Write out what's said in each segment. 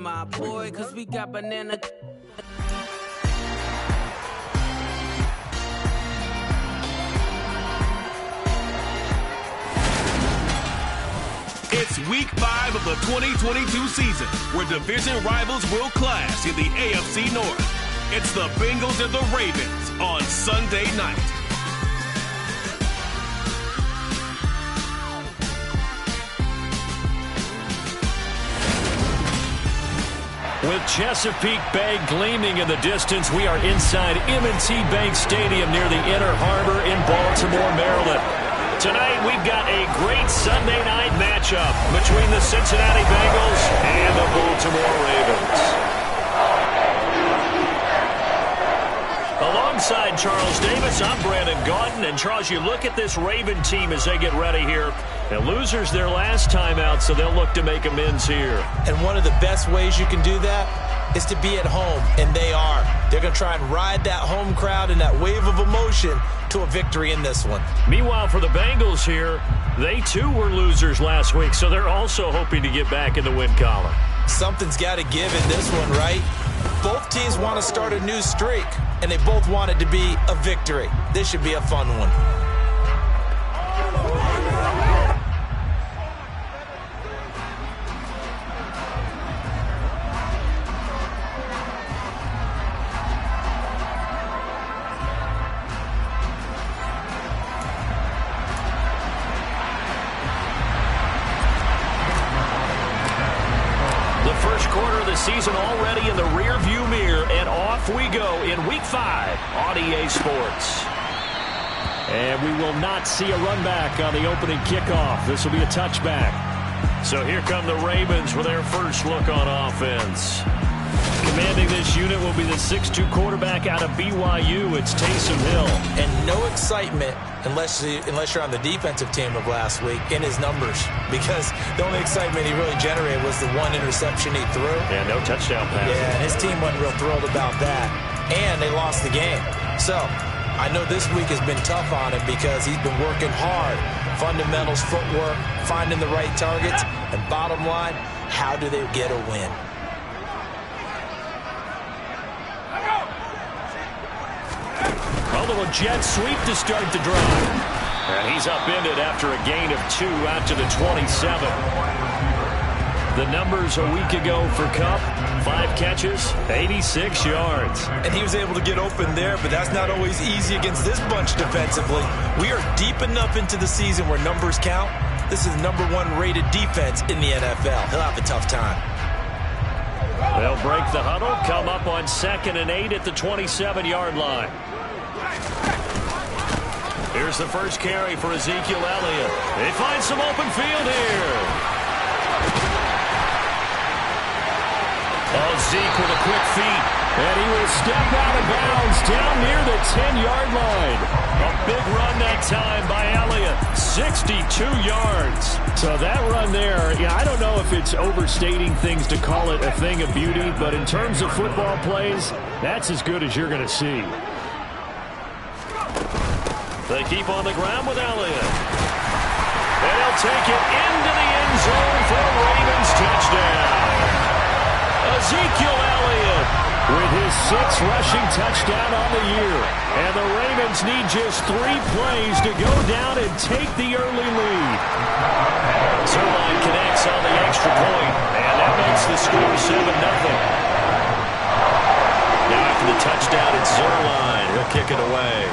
my boy, cause we got banana. It's week 5 of the 2022 season, where division rivals will clash in the AFC North. It's the Bengals and the Ravens on Sunday night. With Chesapeake Bay gleaming in the distance, we are inside M&T Bank Stadium near the Inner Harbor in Baltimore, Maryland. Tonight, we've got a great Sunday night matchup between the Cincinnati Bengals and the Baltimore Ravens. Alongside Charles Davis, I'm Brandon Gaudin. And Charles, you look at this Raven team as they get ready here. And losers their last time out, so they'll look to make amends here. And one of the best ways you can do that is to be at home, and they are. They're going to try and ride that home crowd and that wave of emotion to a victory in this one. Meanwhile, for the Bengals here, they too were losers last week, so they're also hoping to get back in the win column. Something's got to give in this one, right? Both teams want to start a new streak, and they both want it to be a victory. This should be a fun one. Season already in the rear-view mirror, and off we go in Week 5 on EA Sports. And we will not see a run back on the opening kickoff. This will be a touchback. So here come the Ravens with their first look on offense. Commanding this unit will be the 6'2 quarterback out of BYU. It's Taysom Hill. And no excitement unless you're on the defensive team of last week in his numbers, because the only excitement he really generated was the one interception he threw. Yeah, no touchdown pass. Yeah, and his team wasn't real thrilled about that. And they lost the game. So I know this week has been tough on him because he's been working hard. Fundamentals, footwork, finding the right targets, and bottom line, how do they get a win? A little jet sweep to start the drive. And he's upended after a gain of 2 out to the 27. The numbers a week ago for Kupp: 5 catches, 86 yards. And he was able to get open there, but that's not always easy against this bunch defensively. We are deep enough into the season where numbers count. This is the #1 rated defense in the NFL. He'll have a tough time. They'll break the huddle, come up on 2nd and 8 at the 27-yard line. Here's the first carry for Ezekiel Elliott. They find some open field here. Oh, Zeke with a quick feet. And he will step out of bounds down near the 10-yard line. A big run that time by Elliott. 62 yards. So that run there, yeah, I don't know if it's overstating things to call it a thing of beauty, but in terms of football plays, that's as good as you're going to see. They keep on the ground with Elliott. They'll take it into the end zone for a Ravens touchdown. Ezekiel Elliott with his 6th rushing touchdown on the year. And the Ravens need just 3 plays to go down and take the early lead. Zerline connects on the extra point, and that makes the score 7-0. Now after the touchdown, it's Zerline. He'll kick it away.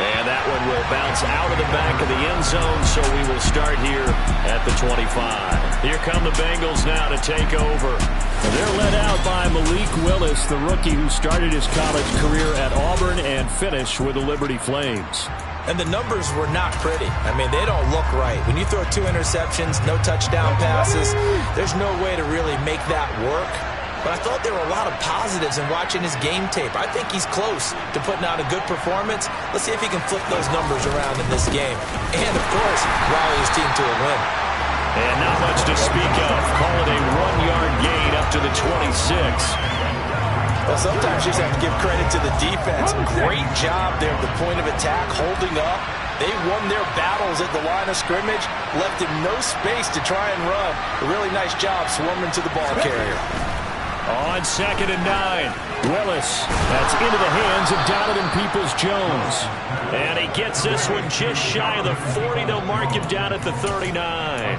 And that one will bounce out of the back of the end zone, so we will start here at the 25. Here come the Bengals now to take over. They're led out by Malik Willis, the rookie who started his college career at Auburn and finished with the Liberty Flames. And the numbers were not pretty. I mean, they don't look right. When you throw 2 interceptions, no touchdown passes, there's no way to really make that work. But I thought there were a lot of positives in watching his game tape. I think he's close to putting out a good performance. Let's see if he can flip those numbers around in this game. And, of course, rally his team to a win. And not much to speak of. Call it a 1-yard gain up to the 26. Well, sometimes you just have to give credit to the defense. Great job there at the point of attack, holding up, They won their battles at the line of scrimmage, left him no space to try and run. A really nice job swarming to the ball carrier. On 2nd and 9, Willis. That's into the hands of Donovan Peoples-Jones. And he gets this one just shy of the 40. They'll mark him down at the 39.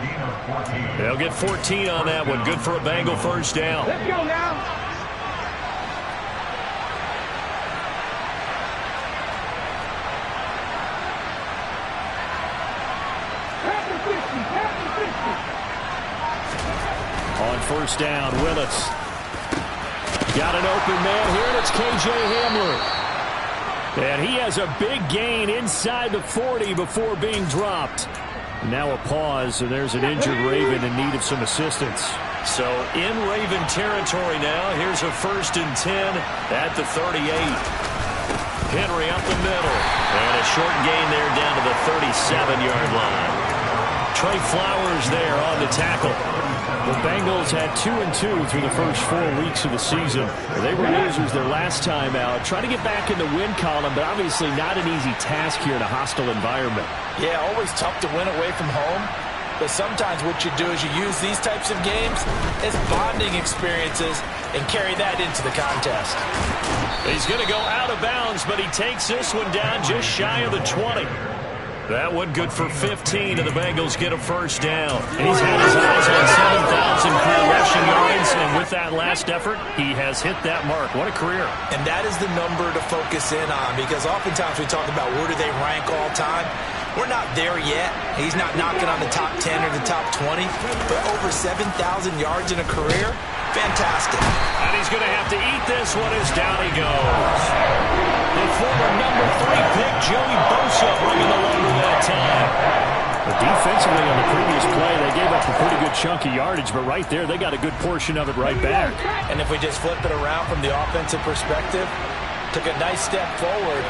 They'll get 14 on that one. Good for a Bengal first down. Let's go now. On first down, Willis. Got an open man here, and it's K.J. Hamler. And he has a big gain inside the 40 before being dropped. Now a pause, so there's an injured Raven in need of some assistance. So in Raven territory now, here's a 1st and 10 at the 38. Henry up the middle. And a short gain there down to the 37-yard line. Trey Flowers there on the tackle. The Bengals had 2-2 through the first 4 weeks of the season. They were losers their last time out. Trying to get back in the win column, but obviously not an easy task here in a hostile environment. Yeah, always tough to win away from home. But sometimes what you do is you use these types of games as bonding experiences and carry that into the contest. He's going to go out of bounds, but he takes this one down just shy of the 20. That one good for 15, and the Bengals get a first down. And he's had his eyes on 7,000 career rushing yards, and with that last effort, he has hit that mark. What a career. And that is the number to focus in on, because oftentimes we talk about where do they rank all time. We're not there yet. He's not knocking on the top 10 or the top 20, but over 7,000 yards in a career, fantastic. And he's going to have to eat this one as down he goes. The former number 3 pick, Joey Bosa, bringing the lumber that time. But defensively on the previous play, they gave up a pretty good chunk of yardage, but right there, they got a good portion of it right back. And if we just flip it around from the offensive perspective, took a nice step forward,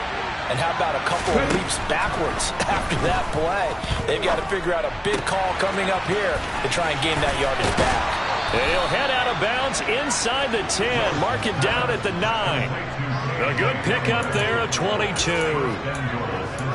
and how about a couple of leaps backwards after that play? They've got to figure out a big call coming up here to try and gain that yardage back. And he'll head out of bounds inside the 10, mark it down at the 9. A good pickup there at 22.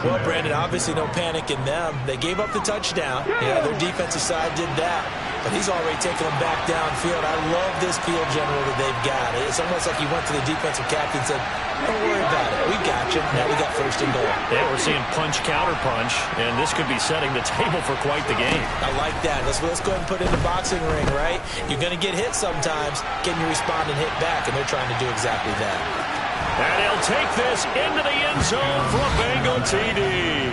Well, Brandon, obviously no panic in them. They gave up the touchdown. Yeah, their defensive side did that. But he's already taken them back downfield. I love this field general that they've got. It's almost like he went to the defensive captain and said, don't worry about it. We got you. Now we got 1st and goal. Yeah, we're seeing punch, counter punch, and this could be setting the table for quite the game. I like that. Let's go ahead and put it in the boxing ring, right? You're going to get hit sometimes. Can you respond and hit back? And they're trying to do exactly that. And he'll take this into the end zone for a Bengal TD.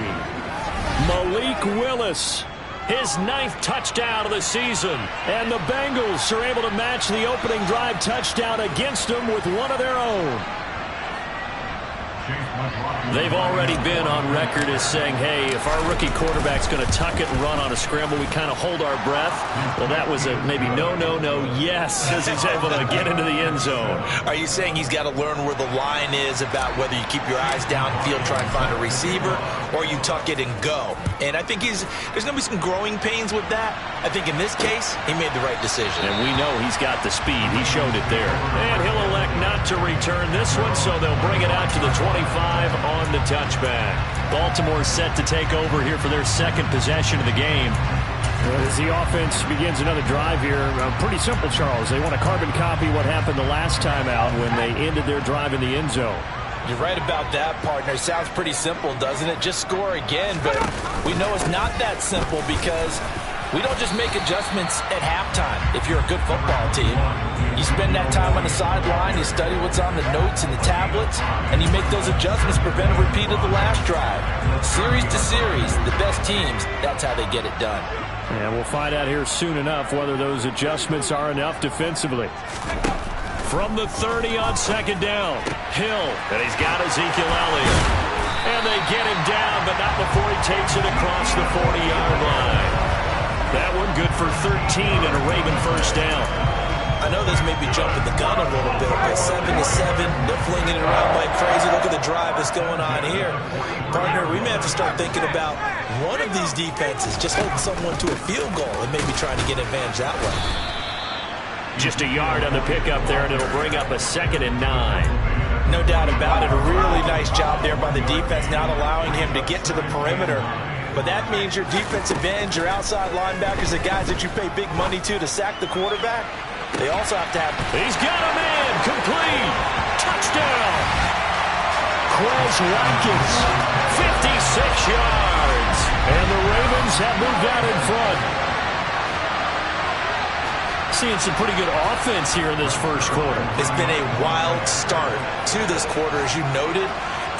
Malik Willis, his 9th touchdown of the season. And the Bengals are able to match the opening drive touchdown against them with one of their own. They've already been on record as saying, hey, if our rookie quarterback's going to tuck it and run on a scramble, we kind of hold our breath. Well, that was a maybe no, yes, as he's able to get into the end zone. Are you saying he's got to learn where the line is about whether you keep your eyes downfield, try and find a receiver, or you tuck it and go? And I think there's going to be some growing pains with that. I think in this case, he made the right decision. And we know he's got the speed. He showed it there. And he'll elect not to return this one, so they'll bring it out to the 25 on the touchback. Baltimore set to take over here for their 2nd possession of the game. As the offense begins another drive here, pretty simple, Charles. They want to carbon copy what happened the last time out when they ended their drive in the end zone. You're right about that, partner. Sounds pretty simple, doesn't it? Just score again, but we know it's not that simple because we don't just make adjustments at halftime if you're a good football team. You spend that time on the sideline, you study what's on the notes and the tablets, and you make those adjustments, prevent a repeat of the last drive. Series to series, the best teams, that's how they get it done. And we'll find out here soon enough whether those adjustments are enough defensively. From the 30 on 2nd down, Hill, and he's got Ezekiel Elliott. And they get him down, but not before he takes it across the 40-yard line. That one good for 13 and a Raven first down. I know this may be jumping the gun a little bit, but 7-7, they're flinging it around like crazy. Look at the drive that's going on here. Partner, we may have to start thinking about one of these defenses just holding someone to a field goal and maybe trying to get advantage that way. Just a yard on the pickup there, and it'll bring up a 2nd and 9. No doubt about it. A really nice job there by the defense, not allowing him to get to the perimeter. But that means your defensive ends, your outside linebackers, the guys that you pay big money to sack the quarterback, they also have to have... He's got a man. Complete. Touchdown. Quez Watkins, 56 yards. And the Ravens have moved out in front. Seeing some pretty good offense here in this first quarter. It's been a wild start to this quarter, as you noted.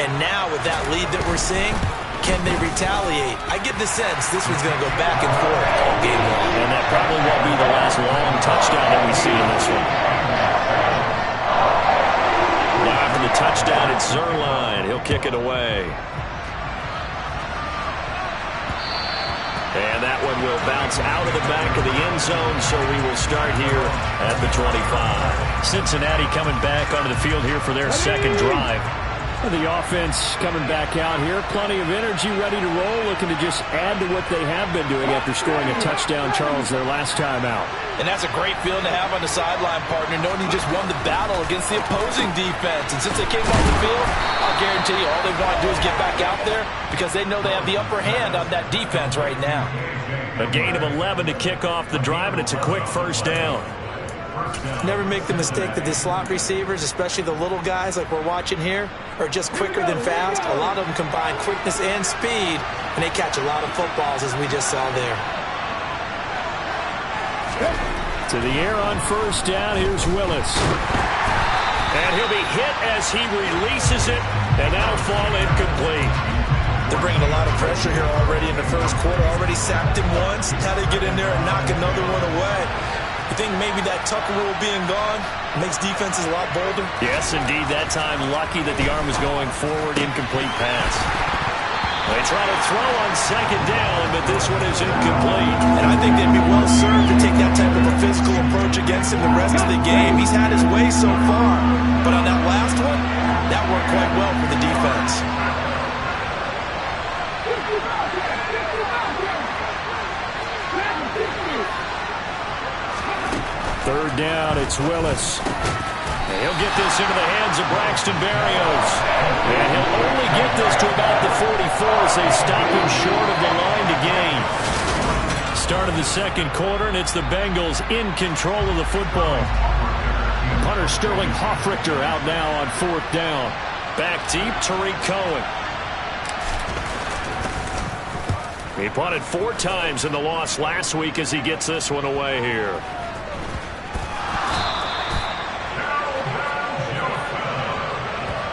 And now with that lead that we're seeing, can they retaliate? I get the sense this one's going to go back and forth all game long. And that probably won't be the last long touchdown that we see in this one. Now for the touchdown, it's Zerline. He'll kick it away. And that one will bounce out of the back of the end zone, so we will start here at the 25. Cincinnati coming back onto the field here for their second drive. The offense coming back out here. Plenty of energy, ready to roll, looking to just add to what they have been doing after scoring a touchdown, Charles, their last time out. And that's a great feeling to have on the sideline, partner, knowing you just won the battle against the opposing defense. And since they came off the field, I'll guarantee you all they want to do is get back out there because they know they have the upper hand on that defense right now. A gain of 11 to kick off the drive, and it's a quick first down. Never make the mistake that the slot receivers, especially the little guys like we're watching here, are just quicker than fast. A lot of them combine quickness and speed, and they catch a lot of footballs, as we just saw there. To the air on first down, here's Willis. And he'll be hit as he releases it, and that'll fall incomplete. They're bringing a lot of pressure here already in the first quarter. Already sacked him once. Now they get in there and knock another one away. You think maybe that Tucker rule being gone makes defenses a lot bolder? Yes, indeed. That time, lucky that the arm was going forward. Incomplete pass. They try to throw on second down, but this one is incomplete. And I think they'd be well served to take that type of a physical approach against him the rest of the game. He's had his way so far. But on that last one, that worked quite well for the defense. Third down, it's Willis. And he'll get this into the hands of Braxton Berrios. And he'll only get this to about the 44 as they stop him short of the line to gain. Start of the second quarter, and it's the Bengals in control of the football. Punter Sterling Hoffrichter out now on fourth down. Back deep, Tariq Cohen. He punted 4 times in the loss last week as he gets this one away here.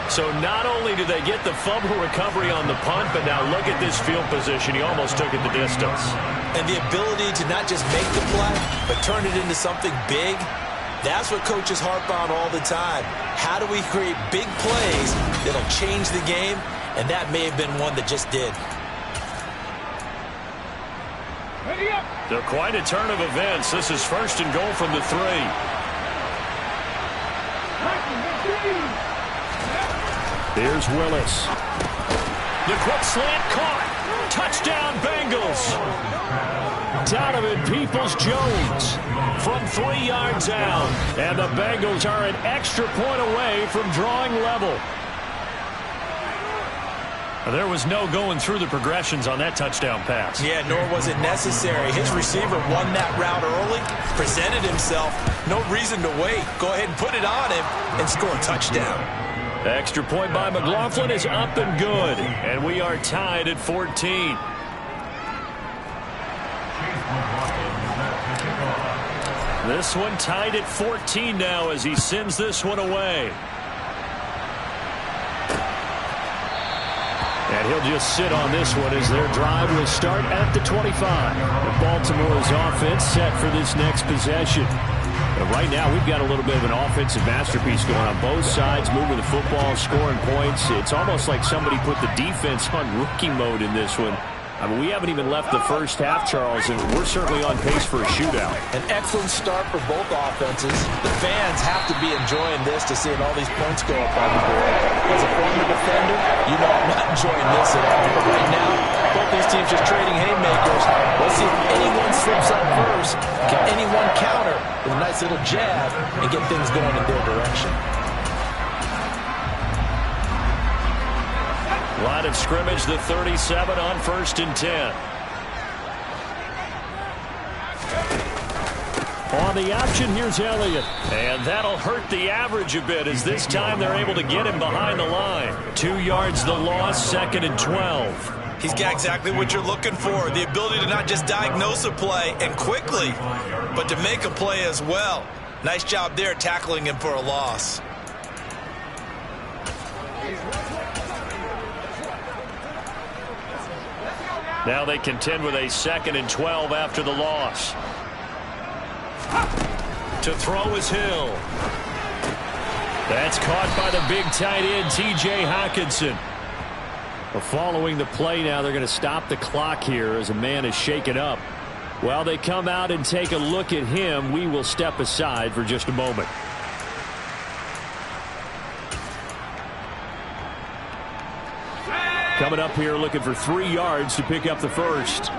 So not only do they get the fumble recovery on the punt, but now look at this field position. He almost took it the distance. And the ability to not just make the play, but turn it into something big, that's what coaches harp on all the time. How do we create big plays that'll change the game? And that may have been one that just did. So quite a turn of events. This is first and goal from the 3. Here's Willis. The quick slant caught. Touchdown Bengals. Donovan Peoples-Jones from 3 yards out. And the Bengals are an extra point away from drawing level. There was no going through the progressions on that touchdown pass. Yeah, nor was it necessary. His receiver won that route early, presented himself. No reason to wait. Go ahead and put it on him and score a touchdown. Extra point by McLaughlin is up and good. And we are tied at 14. This one tied at 14 now as he sends this one away. And he'll just sit on this one as their drive will start at the 25. And Baltimore's offense set for this next possession. But right now, we've got a little bit of an offensive masterpiece going on both sides, moving the football, scoring points. It's almost like somebody put the defense on rookie mode in this one. I mean, we haven't even left the first half, Charles, and we're certainly on pace for a shootout. An excellent start for both offenses. The fans have to be enjoying this to seeing all these points go up on the board. As a former defender, you know I'm not enjoying this at all. But right now, both these teams just trading haymakers. Let's see if anyone slips up first. Can anyone counter with a nice little jab and get things going in their direction? Line of scrimmage, the 37 on 1st and 10. On the option, here's Elliott. And that'll hurt the average a bit as this time they're able to get him behind the line. 2 yards the loss, 2nd and 12. He's got exactly what you're looking for, the ability to not just diagnose a play and quickly, but to make a play as well. Nice job there tackling him for a loss. Now they contend with a 2nd and 12 after the loss. To throw is Hill. That's caught by the big tight end, T.J. Hockenson. Following the play now, they're going to stop the clock here as a man is shaken up. While they come out and take a look at him, we will step aside for just a moment. Coming up here looking for 3 yards to pick up the first.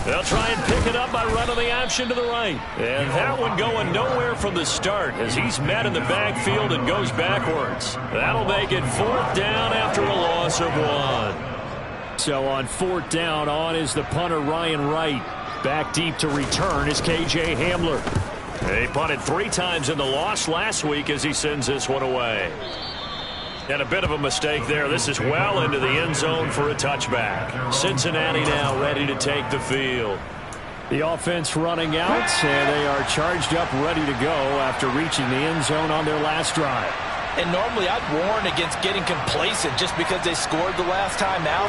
They'll try and pick it up by running the option to the right. And that one going nowhere from the start as he's met in the backfield and goes backwards. That'll make it 4th down after a loss of 1. So on 4th down, on is the punter Ryan Wright. Back deep to return is K.J. Hamler. He punted 3 times in the loss last week as he sends this one away. And a bit of a mistake there. This is well into the end zone for a touchback. Cincinnati now ready to take the field. The offense running out, and they are charged up, ready to go after reaching the end zone on their last drive. And normally I'd warn against getting complacent just because they scored the last time out.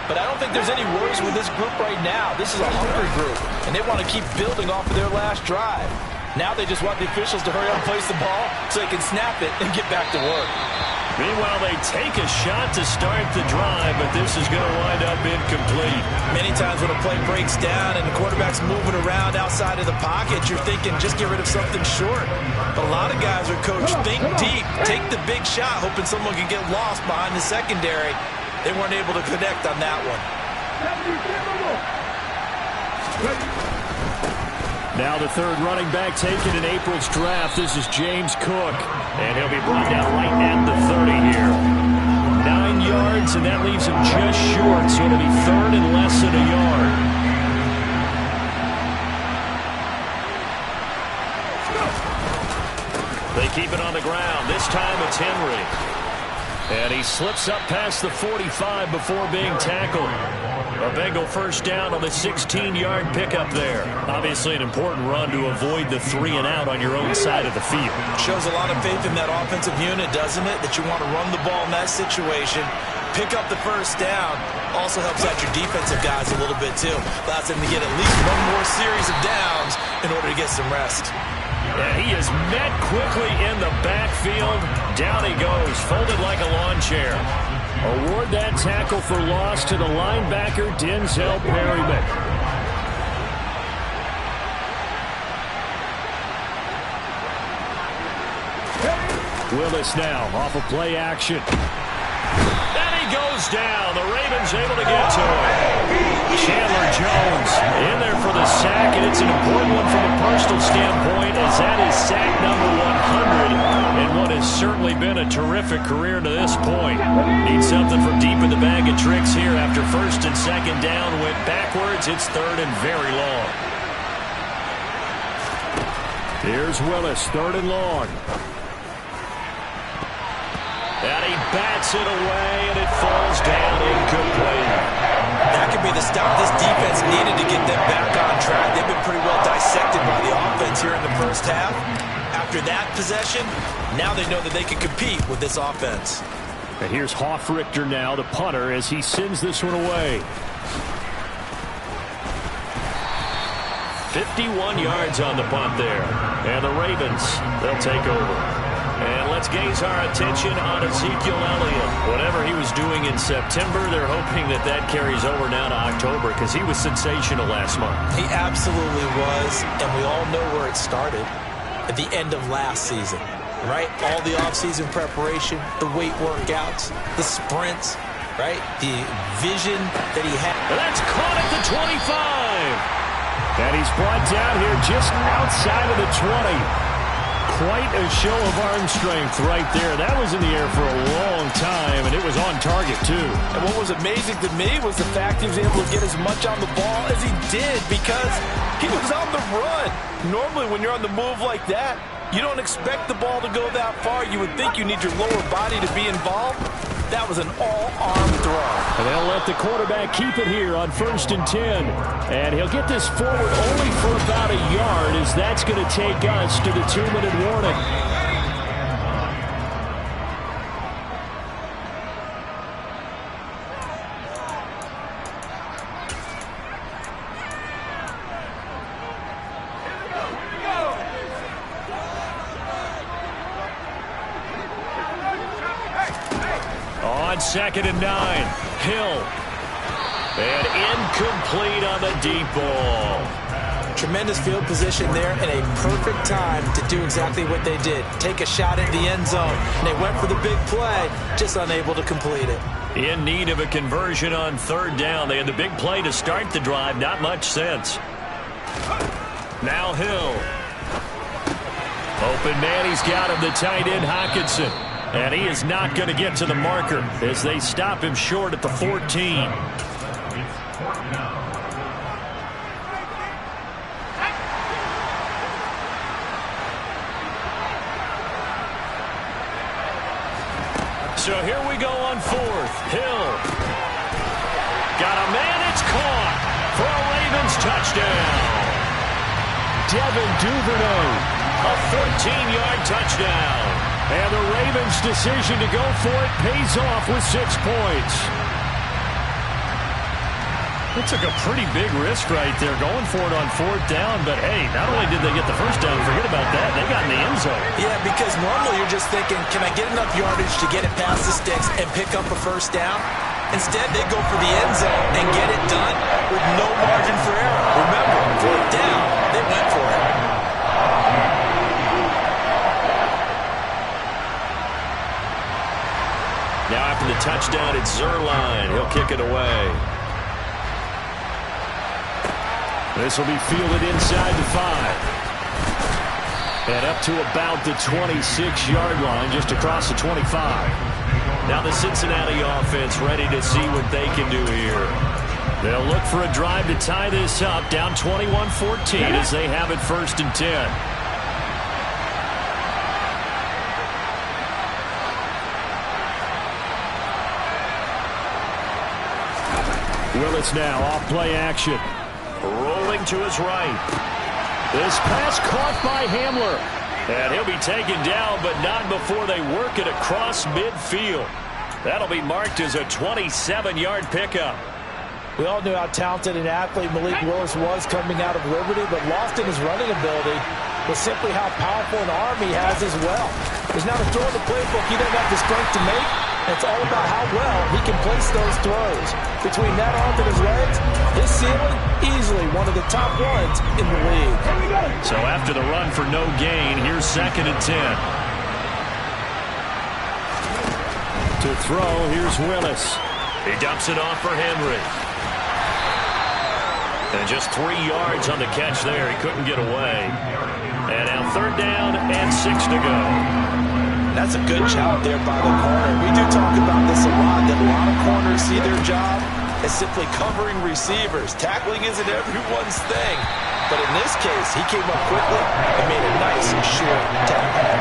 But I don't think there's any worries with this group right now. This is a hungry group, and they want to keep building off of their last drive. Now they just want the officials to hurry up and place the ball so they can snap it and get back to work. Meanwhile, they take a shot to start the drive, but this is going to wind up incomplete. Many times when a play breaks down and the quarterback's moving around outside of the pocket, you're thinking just get rid of something short. But a lot of guys are coached, think deep, take the big shot, hoping someone can get lost behind the secondary. They weren't able to connect on that one. Now the third running back taken in April's draft. This is James Cook. And he'll be brought down right at the 30 here. 9 yards, and that leaves him just short. So it'll be 3rd and less than a yard. They keep it on the ground. This time it's Henry. And he slips up past the 45 before being tackled. A Bengal first down on the 16-yard pickup there. Obviously an important run to avoid the 3 and out on your own side of the field. Shows a lot of faith in that offensive unit, doesn't it? That you want to run the ball in that situation. Pick up the first down. Also helps out your defensive guys a little bit too. Allows them to get at least one more series of downs in order to get some rest. And he is met quickly in the backfield. Down he goes, folded like a lawn chair. Award that tackle for loss to the linebacker, Denzel Perryman. Willis now off of play action. And he goes down. The Ravens able to get to him. Chandler Jones in there for the sack, and it's an important one from a personal standpoint as that is sack number 100 in what has certainly been a terrific career to this point. Needs something from deep in the bag of tricks here after 1st and 2nd down. Went backwards. It's 3rd and very long. Here's Willis, 3rd and long. And he bats it away, and it falls down incomplete. That could be the stop this defense needed to get them back on track. They've been pretty well dissected by the offense here in the first half. After that possession, now they know that they can compete with this offense. And here's Hoffrichter now, the punter, as he sends this one away. 51 yards on the punt there. And the Ravens, they'll take over. And let's gaze our attention on Ezekiel Elliott. Whatever he was doing in September, they're hoping that that carries over now to October because he was sensational last month. He absolutely was, and we all know where it started at the end of last season, right? All the offseason preparation, the weight workouts, the sprints, right? The vision that he had. And that's caught at the 25. And he's brought down here just outside of the 20. quite a show of arm strength right there. That was in the air for a long time, and it was on target, too. And what was amazing to me was the fact he was able to get as much on the ball as he did because he was on the run. Normally, when you're on the move like that, you don't expect the ball to go that far. You would think you need your lower body to be involved. That was an all-arm throw. And they'll let the quarterback keep it here on 1st and 10. And he'll get this forward only for about a yard, as that's going to take us to the 2-minute warning. On 2nd and 9, Hill. And incomplete on the deep ball. Tremendous field position there and a perfect time to do exactly what they did. Take a shot at the end zone. And they went for the big play, just unable to complete it. In need of a conversion on 3rd down. They had the big play to start the drive. Not much sense. Now Hill. Open man, he's got him, the tight end Hockenson. And he is not going to get to the marker as they stop him short at the 14. So here we go on 4th. Hill. Got a man, it's caught for a Ravens touchdown. Devin Duvernay, a 14-yard touchdown. And the Ravens' decision to go for it pays off with 6 points. It took a pretty big risk right there going for it on 4th down. But, hey, not only did they get the first down, forget about that, they got in the end zone. Yeah, because normally you're just thinking, can I get enough yardage to get it past the sticks and pick up a first down? Instead, they go for the end zone and get it done with no margin for error. Remember, 4th down, they went for it. Now after the touchdown, it's Zerline. He'll kick it away. This will be fielded inside the 5. And up to about the 26-yard line, just across the 25. Now the Cincinnati offense ready to see what they can do here. They'll look for a drive to tie this up, down 21-14 as they have it 1st and 10. Willis now off play action. Rolling to his right. This pass caught by Hamler. And he'll be taken down, but not before they work it across midfield. That'll be marked as a 27-yard pickup. We all knew how talented an athlete Malik Willis was coming out of Liberty, but lost in his running ability was simply how powerful an arm he has as well. There's not a throw in the playbook he doesn't have the strength to make, and it's all about how well he can place those throws. Between that arm and his legs, his ceiling, easily one of the top ones in the league. So after the run for no gain, here's 2nd and 10. To throw, here's Willis. He dumps it off for Henry. And just 3 yards on the catch there. He couldn't get away. And now 3rd down and 6 to go. That's a good job there by the corner. We do talk about this a lot, that a lot of corners see their job as simply covering receivers. Tackling isn't everyone's thing. But in this case, he came up quickly and made a nice short tackle.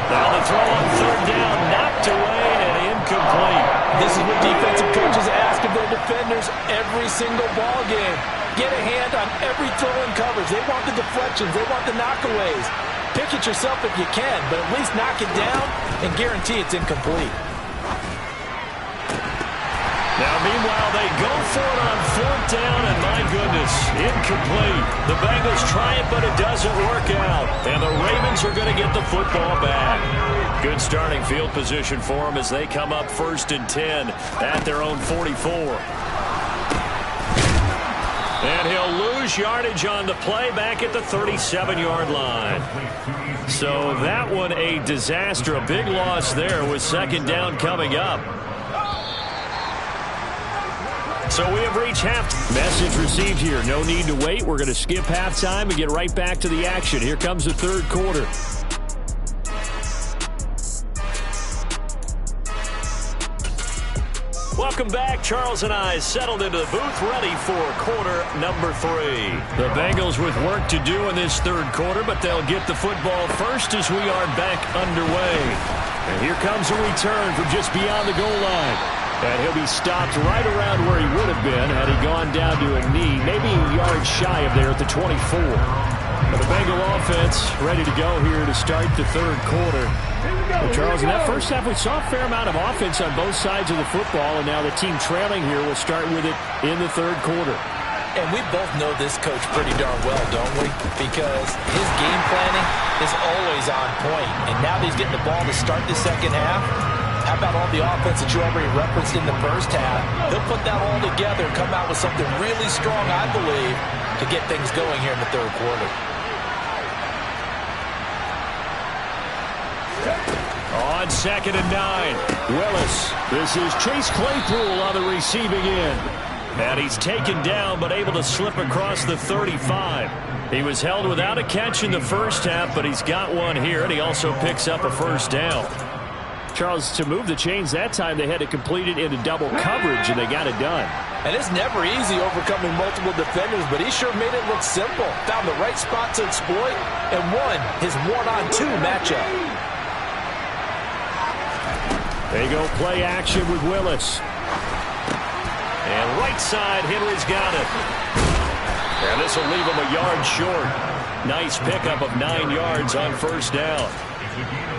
Now the throw on 3rd down, knocked away and incomplete. This is what defensive coaches ask of their defenders every single ball game. Get a hand on every throw in coverage. They want the deflections. They want the knockaways. Pick it yourself if you can, but at least knock it down and guarantee it's incomplete. Now, meanwhile, they go for it on 4th down, and my goodness, incomplete. The Bengals try it, but it doesn't work out. And the Ravens are going to get the football back. Good starting field position for them as they come up 1st and 10 at their own 44. And he'll lose yardage on the play back at the 37-yard line. So that one a disaster. A big loss there with 2nd down coming up. So we have reached half. Message received here. No need to wait. We're going to skip halftime and get right back to the action. Here comes the 3rd quarter. Welcome back. Charles and I settled into the booth, ready for quarter number 3. The Bengals with work to do in this third quarter, but they'll get the football first as we are back underway. And here comes a return from just beyond the goal line. And he'll be stopped right around where he would have been had he gone down to a knee, maybe a yard shy of there at the 24. And the Bengal offense ready to go here to start the third quarter. Well, Charles, in that first half, we saw a fair amount of offense on both sides of the football, and now the team trailing here will start with it in the third quarter. And we both know this coach pretty darn well, don't we? Because his game planning is always on point. And now that he's getting the ball to start the second half, how about all the offense that you already referenced in the first half? He'll put that all together and come out with something really strong, I believe, to get things going here in the third quarter. On 2nd and 9, Willis. This is Chase Claypool on the receiving end. And he's taken down but able to slip across the 35. He was held without a catch in the first half, but he's got one here, and he also picks up a first down. Charles, to move the chains that time, they had to complete it into double coverage, and they got it done. And it's never easy overcoming multiple defenders, but he sure made it look simple. Found the right spot to exploit and won his one-on-two matchup. They go play action with Willis. And right side, Henry's got it. And this will leave him a yard short. Nice pickup of 9 yards on first down.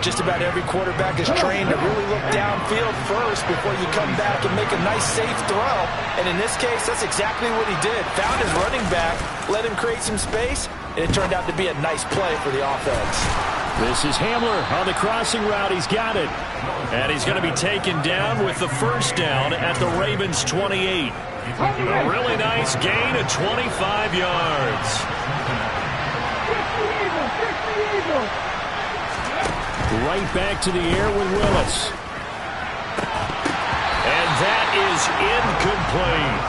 Just about every quarterback is trained to really look downfield first before you come back and make a nice, safe throw. And in this case, that's exactly what he did. Found his running back, let him create some space, and it turned out to be a nice play for the offense. This is Hamler on the crossing route. He's got it. And he's going to be taken down with the first down at the Ravens' 28. A really nice gain of 25 yards. Right back to the air with Willis. And that is incomplete.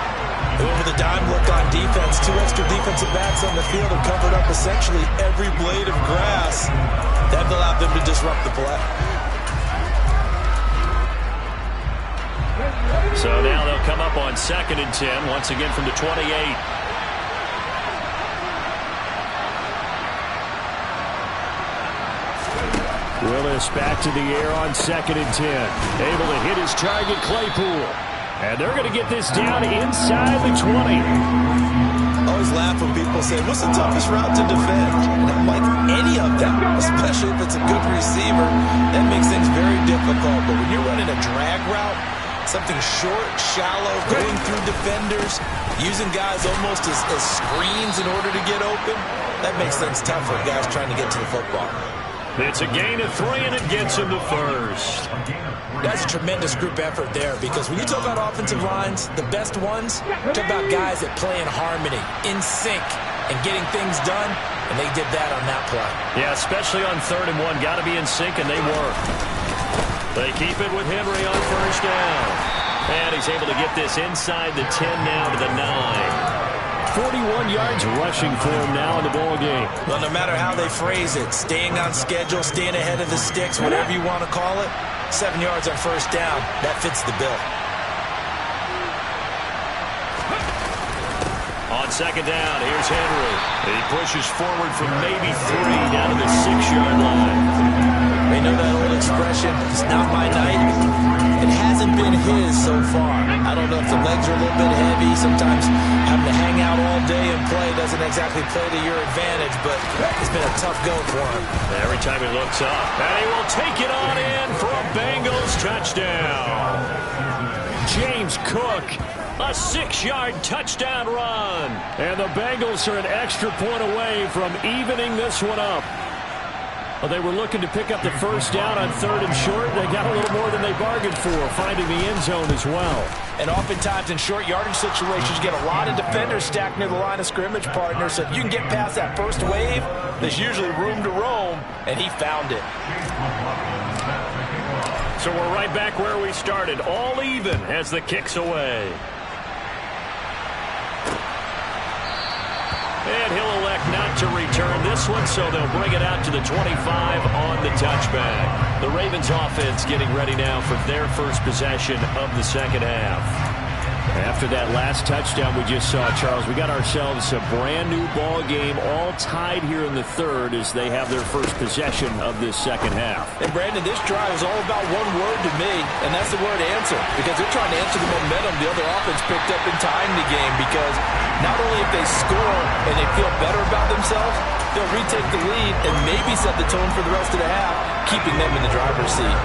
Over the dime look on defense. 2 extra defensive backs on the field and covered up essentially every blade of grass. That allowed them to disrupt the play. So now they'll come up on 2nd and 10, once again from the 28. Willis back to the air on 2nd and 10. Able to hit his target, Claypool. And they're going to get this down inside the 20. Always laugh when people say, what's the toughest route to defend? And I'm like, any of them, especially if it's a good receiver, that makes things very difficult. But when you're running a drag route, something short, shallow, going through defenders, using guys almost as screens in order to get open, that makes things tough for guys trying to get to the football. It's a gain of 3, and it gets him to first. That's a tremendous group effort there, because when you talk about offensive lines, the best ones, talk about guys that play in harmony, in sync, and getting things done, and they did that on that play. Yeah, especially on 3rd and 1. Got to be in sync, and they were. They keep it with Henry on first down. And he's able to get this inside the 10 now to the 9. 41 yards rushing for him now in the ball game. Well, no matter how they phrase it, staying on schedule, staying ahead of the sticks, whatever you want to call it, 7 yards on first down, that fits the bill. On 2nd down, here's Henry. He pushes forward from maybe 3 down to the 6-yard line. They know that old expression, it's not my night. It hasn't been his so far. I don't know if the legs are a little bit heavy. Sometimes having to hang out all day and play doesn't exactly play to your advantage, but it's been a tough go for him. Every time he looks up, and he will take it on in for a Bengals touchdown. James Cook, a 6-yard touchdown run. And the Bengals are an extra point away from evening this one up. Well, they were looking to pick up the first down on 3rd and short. They got a little more than they bargained for, finding the end zone as well. And oftentimes in short yardage situations, you get a lot of defenders stacked near the line of scrimmage partners. So if you can get past that first wave, there's usually room to roam, and he found it. So we're right back where we started, all even as the kick's away. And he'll elect not to return this one, so they'll bring it out to the 25 on the touchback. The Ravens offense getting ready now for their first possession of the second half. After that last touchdown we just saw, Charles, we got ourselves a brand new ball game, all tied here in the third as they have their first possession of this second half. And Brandon, this drive is all about one word to me, and that's the word answer, because they're trying to answer the momentum the other offense picked up in tying the game, because not only if they score and they feel better about themselves, they'll retake the lead and maybe set the tone for the rest of the half, keeping them in the driver's seat.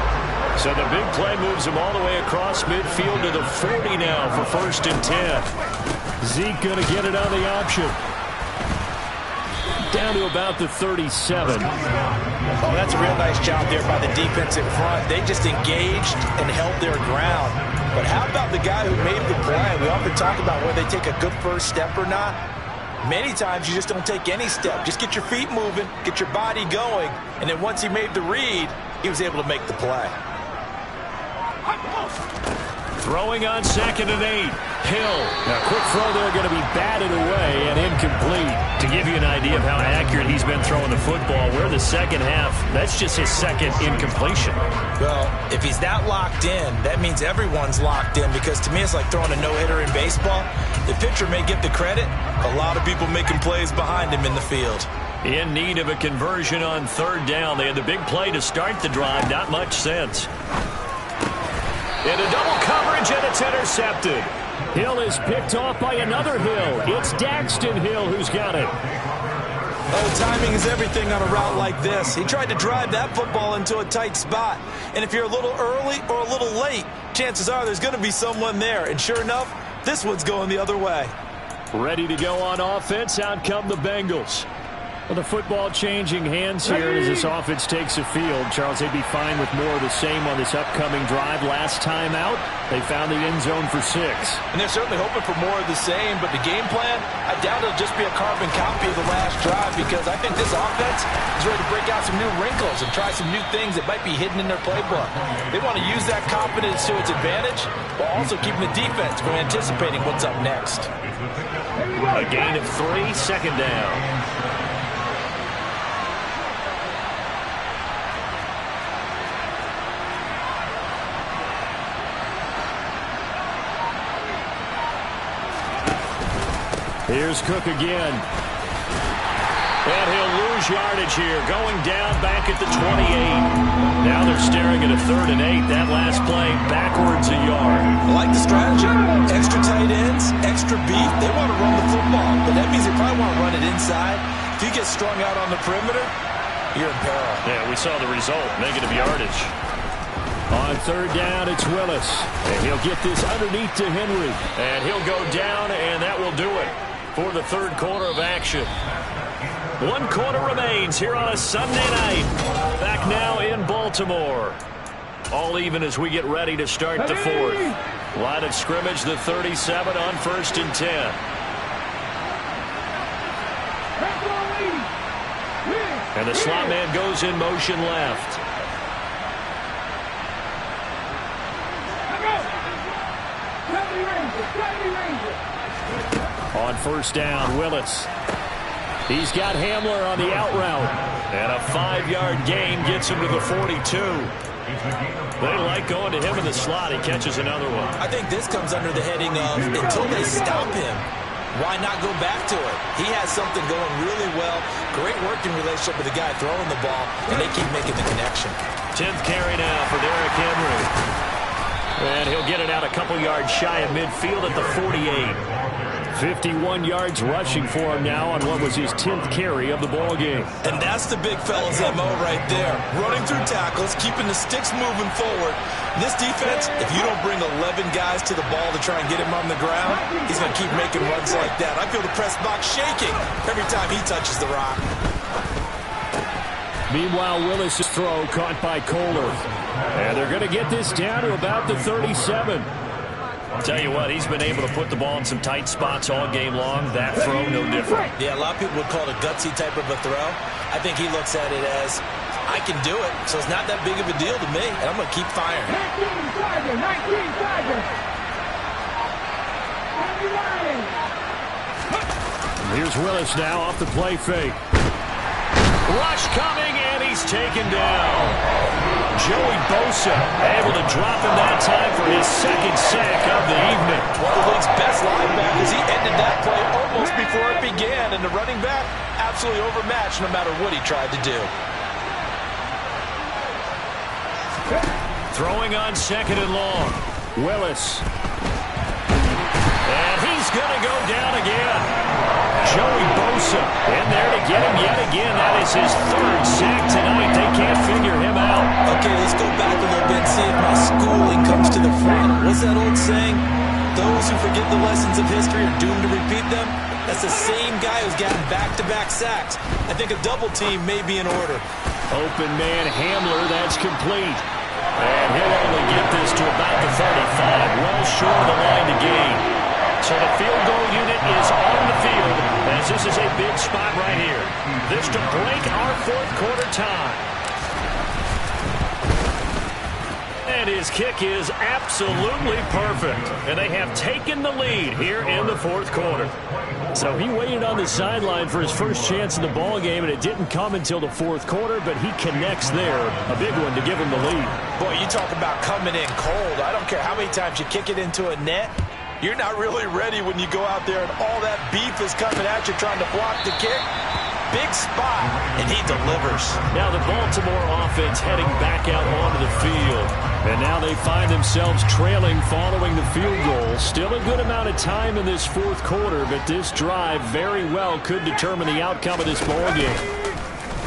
So the big play moves them all the way across midfield to the 40 now for 1st and 10. Zeke going to get it on the option. Down to about the 37. Oh, that's a real nice job there by the defense in front. They just engaged and held their ground. But how about the guy who made the play? We often talk about whether they take a good first step or not. Many times you just don't take any step. Just get your feet moving, get your body going, and then once he made the read, he was able to make the play. Throwing on 2nd and 8. Hill. Now, quick throw there, going to be batted away and incomplete. To give you an idea of how accurate he's been throwing the football, we're the second half. That's just his second incompletion. Well, if he's that locked in, that means everyone's locked in, because to me it's like throwing a no-hitter in baseball. The pitcher may get the credit, a lot of people making plays behind him in the field. In need of a conversion on 3rd down. They had the big play to start the drive. Not much sense. Into double coverage, and it's intercepted. Hill is picked off by another Hill. It's Daxton Hill who's got it. Oh, timing is everything on a route like this. He tried to drive that football into a tight spot. And if you're a little early or a little late, chances are there's going to be someone there. And sure enough, this one's going the other way. Ready to go on offense. Out come the Bengals. Well, the football changing hands here as this offense takes the field. Charles, they'd be fine with more of the same on this upcoming drive. Last time out, they found the end zone for 6. And they're certainly hoping for more of the same, but the game plan, I doubt it'll just be a carbon copy of the last drive, because I think this offense is ready to break out some new wrinkles and try some new things that might be hidden in their playbook. They want to use that confidence to its advantage, while also keeping the defense from anticipating what's up next. A gain of 3, 2nd down. Here's Cook again. And he'll lose yardage here, going down back at the 28. Now they're staring at a 3rd and 8. That last play backwards a yard. I like the strategy. Extra tight ends, extra beef. They want to run the football, but that means they probably want to run it inside. If you get strung out on the perimeter, you're in peril. Yeah, we saw the result, negative yardage. On 3rd down, it's Willis. And he'll get this underneath to Henry. And he'll go down, and that will do it for the 3rd quarter of action. 1 quarter remains here on a Sunday night. Back now in Baltimore. All even as we get ready to start the 4th. Line of scrimmage, the 37 on 1st and 10. And the slot man goes in motion left. On 1st down, Willis. He's got Hamler on the out route. And a 5-yard gain gets him to the 42. They like going to him in the slot. He catches another one. I think this comes under the heading of, until they stop him, why not go back to it? He has something going really well. Great working relationship with the guy throwing the ball, and they keep making the connection. 10th carry now for Derrick Henry. And he'll get it out a couple yards shy of midfield at the 48. 51 yards rushing for him now on what was his 10th carry of the ball game. And that's the big fella's MO right there. Running through tackles, keeping the sticks moving forward. This defense, if you don't bring 11 guys to the ball to try and get him on the ground, he's going to keep making runs like that. I feel the press box shaking every time he touches the rock. Meanwhile, Willis' throw caught by Kohler. And they're going to get this down to about the 37. I'll tell you what, he's been able to put the ball in some tight spots all game long. That throw, no different. Yeah, a lot of people would call it a gutsy type of a throw. I think he looks at it as, I can do it, so it's not that big of a deal to me, and I'm going to keep firing. 19 Here's Willis now off the play fake. Rush coming, and he's taken down. Joey Bosa able to drop him that time for his second sack of the evening. One of the league's best linebackers. He ended that play almost before it began, and the running back absolutely overmatched no matter what he tried to do. Throwing on second and long. Willis. And he's going to go down again. Joey Bosa in there to get him yet again. That is his third sack tonight. They can't figure him out. Okay, let's go back a little bit and see if my schooling comes to the front. What's that old saying? Those who forget the lessons of history are doomed to repeat them. That's the same guy who's gotten back-to-back sacks. I think a double team may be in order. Open man Hamler, that's complete. And he'll only get this to about the 35, well short of the line to gain. So the field goal unit is on the field, as this is a big spot right here. This to break our fourth quarter tie. And his kick is absolutely perfect. And they have taken the lead here in the fourth quarter. So he waited on the sideline for his first chance in the ball game, and it didn't come until the fourth quarter, but he connects there. A big one to give him the lead. Boy, you talk about coming in cold. I don't care how many times you kick it into a net. You're not really ready when you go out there and all that beef is coming at you trying to block the kick. Big spot, and he delivers. Now the Baltimore offense heading back out onto the field. And now they find themselves trailing following the field goal. Still a good amount of time in this fourth quarter, but this drive very well could determine the outcome of this ball game.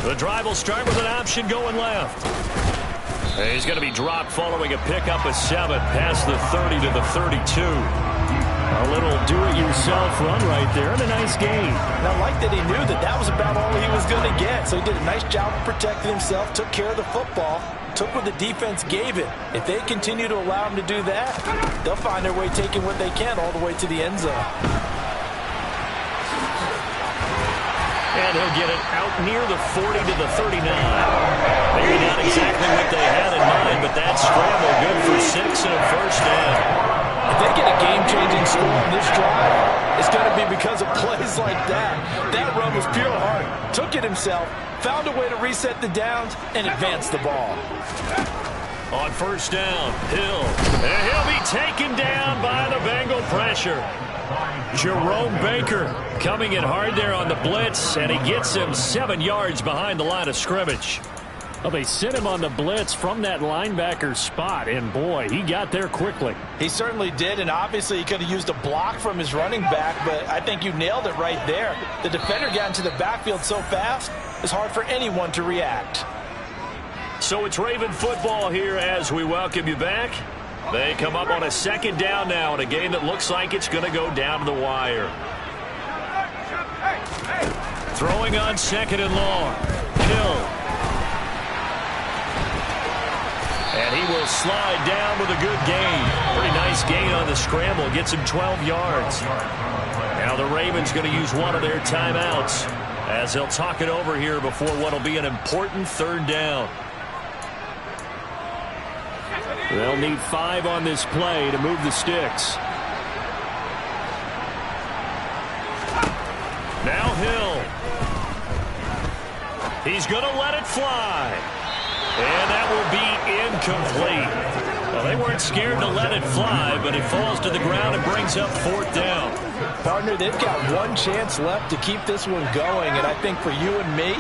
The drive will start with an option going left. And he's going to be dropped following a pickup of 7 past the 30 to the 32. A little do-it-yourself run right there, and a nice gain. And I like that he knew that that was about all he was going to get. So he did a nice job of protecting himself, took care of the football, took what the defense gave him. If they continue to allow him to do that, they'll find their way taking what they can all the way to the end zone. And he'll get it out near the 40 to the 39. Maybe not exactly what they had in mind, but that scramble good for 6 and a first down. If they get a game-changing score on this drive, it's going to be because of plays like that. That run was pure heart. Took it himself, found a way to reset the downs, and advance the ball. On first down, Hill. And he'll be taken down by the Bengal pressure. Jerome Baker coming in hard there on the blitz, and he gets him 7 yards behind the line of scrimmage. Well, they sent him on the blitz from that linebacker spot, and boy, he got there quickly. He certainly did, and obviously he could have used a block from his running back, but I think you nailed it right there. The defender got into the backfield so fast, it's hard for anyone to react. So it's Raven football here as we welcome you back. They come up on a second down now in a game that looks like it's going to go down to the wire. Throwing on second and long. Hill. And he will slide down with a good gain. Pretty nice gain on the scramble. Gets him 12 yards. Now the Ravens going to use one of their timeouts as they'll talk it over here before what will be an important third down. They'll need 5 on this play to move the sticks. Now Hill. He's going to let it fly. And that will be incomplete. Well, they weren't scared to let it fly, but it falls to the ground and brings up fourth down. Partner, they've got one chance left to keep this one going, and I think for you and me,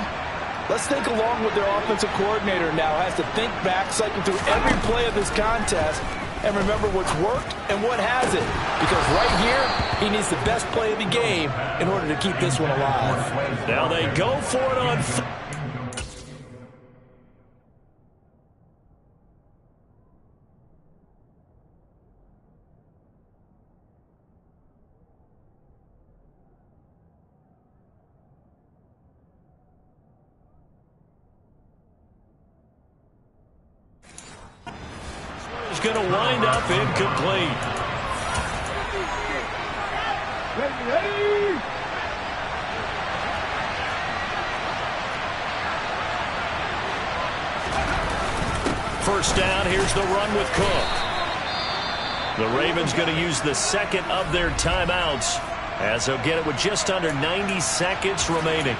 let's think along with their offensive coordinator now has to think back, cycle through every play of this contest, and remember what's worked and what hasn't. Because right here, he needs the best play of the game in order to keep this one alive. Now they go for it on going to wind up incomplete. First down, here's the run with Cook. The Ravens going to use the second of their timeouts as they'll get it with just under 90 seconds remaining.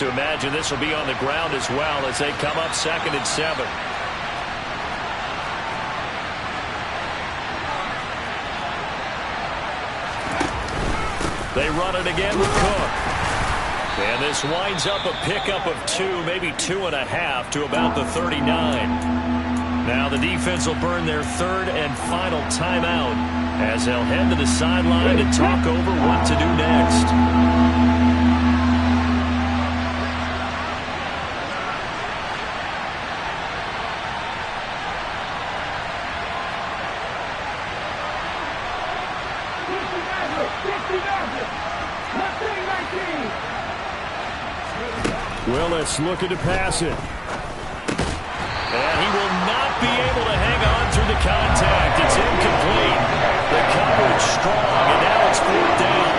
to imagine this will be on the ground as well as they come up 2nd and 7. They run it again with Cook. And this winds up a pickup of 2, maybe 2.5 to about the 39. Now the defense will burn their 3rd and final timeout as they'll head to the sideline to talk over what to do next. Willis looking to pass it. And he will not be able to hang on through the contact. It's incomplete. The coverage strong, and now it's 4th down.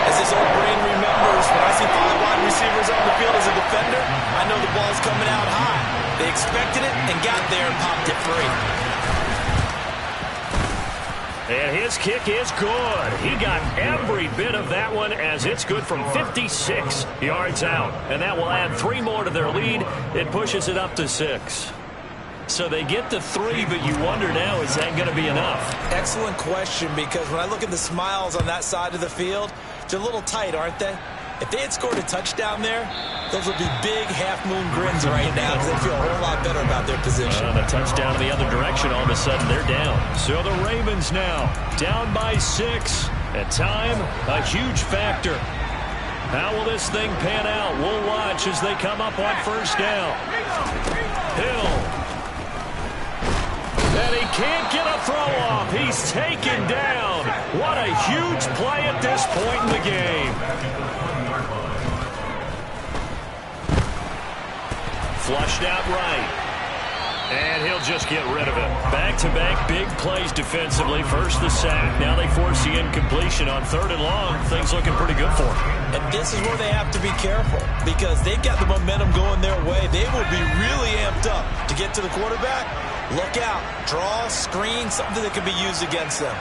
As his old brain remembers, when I see 5 wide receivers on the field as a defender, I know the ball's coming out high. They expected it and got there and popped it free. And his kick is good. He got every bit of that one as it's good from 56 yards out. And that will add 3 more to their lead. It pushes it up to 6. So they get to 3, but you wonder now, is that going to be enough? Excellent question, because when I look at the smiles on that side of the field, they're a little tight, aren't they? If they had scored a touchdown there, those would be big half-moon grins right now because they feel a whole lot better about their position. The touchdown the other direction, all of a sudden they're down. So the Ravens now down by 6. At time, a huge factor. How will this thing pan out? We'll watch as they come up on 1st down. Hill. And he can't get a throw off. He's taken down. What a huge play at this point in the game. Flushed out right. And he'll just get rid of it. Back-to-back big plays defensively. First the sack. Now they force the incompletion on 3rd and long. Things looking pretty good for them. And this is where they have to be careful because they've got the momentum going their way. They will be really amped up to get to the quarterback. Look out. Draw, screen, something that can be used against them.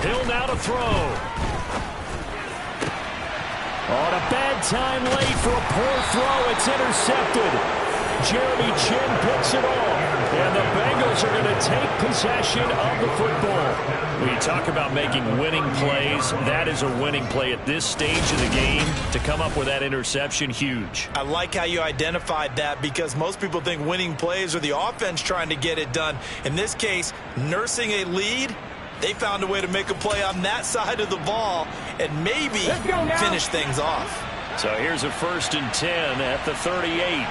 Hill now to throw. On a bad time late for a poor throw. It's intercepted. Jeremy Chin picks it off. And the Bengals are going to take possession of the football. When you talk about making winning plays, that is a winning play at this stage of the game. To come up with that interception, huge. I like how you identified that because most people think winning plays are the offense trying to get it done. In this case, nursing a lead, they found a way to make a play on that side of the ball and maybe finish things off. So here's a 1st and 10 at the 38.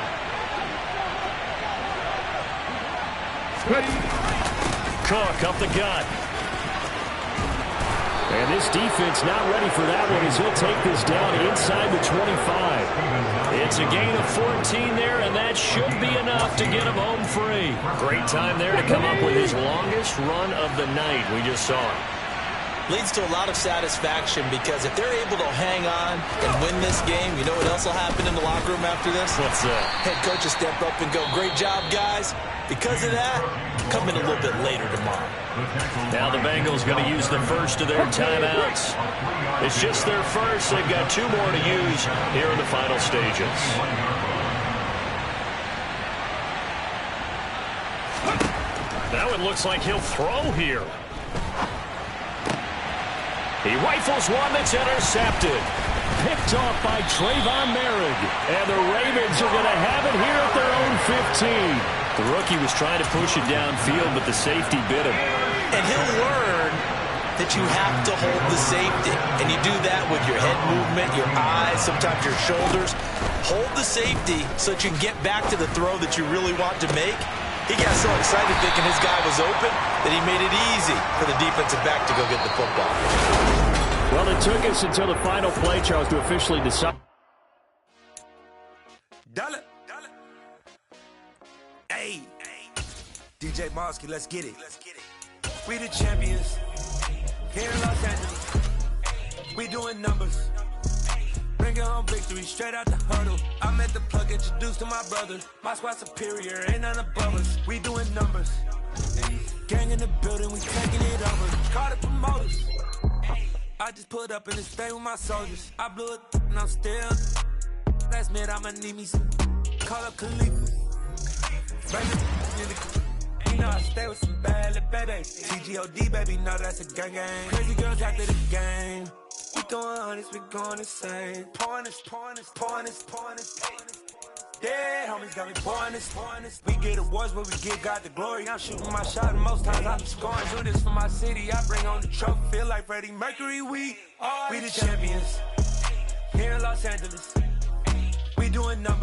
Cook up the gut. And this defense not ready for that one as he'll take this down inside the 25. It's a gain of 14 there, and that should be enough to get him home free. Great time there to come up with his longest run of the night. We just saw it. Leads to a lot of satisfaction because if they're able to hang on and win this game, you know what else will happen in the locker room after this? What's that? Head coach will step up and go, great job, guys. Because of that, come in a little bit later tomorrow. Now the Bengals going to use the first of their timeouts. It's just their first. They've got 2 more to use here in the final stages. Now it looks like he'll throw here. He rifles one that's intercepted. Picked off by Trayvon Merrick. And the Ravens are going to have it here at their own 15. The rookie was trying to push it downfield, but the safety bit him. And he'll learn that you have to hold the safety. And you do that with your head movement, your eyes, sometimes your shoulders. Hold the safety so that you can get back to the throw that you really want to make. He got so excited thinking his guy was open that he made it easy for the defensive back to go get the football. Well, it took us until the final play, Charles, to officially decide. Dollar. Hey, DJ Mosky, let's get it. We the champions here in Los Angeles. We doing numbers. Bringing home victory straight out the huddle. I'm at the plug, introduced to my brothers. My squad superior, ain't none above us. We doing numbers. Gang in the building, we taking it over. Call the promoters. I just put up in this thing with my soldiers. I blew it and I'm still. last minute, I'ma need me some. Call up Khalifa. You know I stay with some bad little baby. TGOD, baby, know that's a gang gang. Crazy girls after the game. We throwing hundreds, we going insane. Pouring this. Yeah, homies got me pouring this. We get awards, but we give God the glory. I'm shooting my shot, and most times I'm scoring. Do this for my city, I bring on the trophy. Feel like Freddie Mercury, we the champions. Here in Los Angeles, we doing numbers.